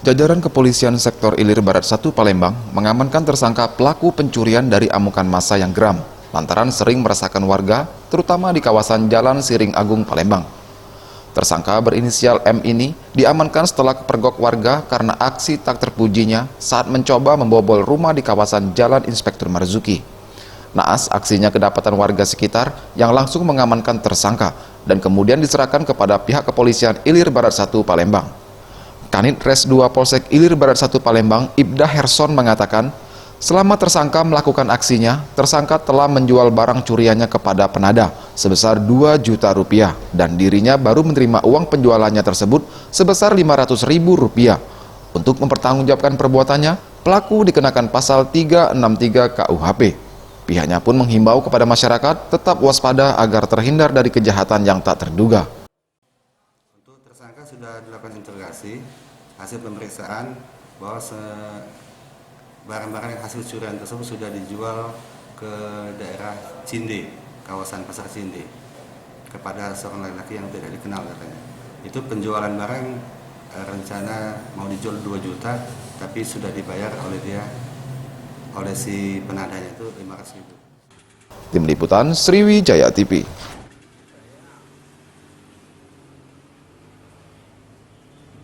Jajaran Kepolisian Sektor Ilir Barat 1 Palembang mengamankan tersangka pelaku pencurian dari amukan massa yang geram, lantaran sering meresahkan warga, terutama di kawasan Jalan Siring Agung, Palembang. Tersangka berinisial M ini diamankan setelah kepergok warga karena aksi tak terpujinya saat mencoba membobol rumah di kawasan Jalan Inspektur Marzuki. Naas aksinya kedapatan warga sekitar yang langsung mengamankan tersangka dan kemudian diserahkan kepada pihak Kepolisian Ilir Barat 1 Palembang. Kanit Res 2 Polsek Ilir Barat 1 Palembang, Ibda Herson mengatakan, selama tersangka melakukan aksinya, tersangka telah menjual barang curiannya kepada penada sebesar 2 juta rupiah dan dirinya baru menerima uang penjualannya tersebut sebesar 500 ribu rupiah. Untuk mempertanggungjawabkan perbuatannya, pelaku dikenakan pasal 363 KUHP. Pihaknya pun menghimbau kepada masyarakat tetap waspada agar terhindar dari kejahatan yang tak terduga. Untuk tersangka sudah dilakukan interogasi, hasil pemeriksaan bahwa barang-barang hasil curian tersebut sudah dijual ke daerah Cinde, kawasan Pasar Cinde, kepada seorang laki-laki yang tidak dikenal katanya. Itu penjualan barang rencana mau dijual 2 juta, tapi sudah dibayar oleh si penadanya itu 500 ribu. Tim Liputan Sriwijaya TV.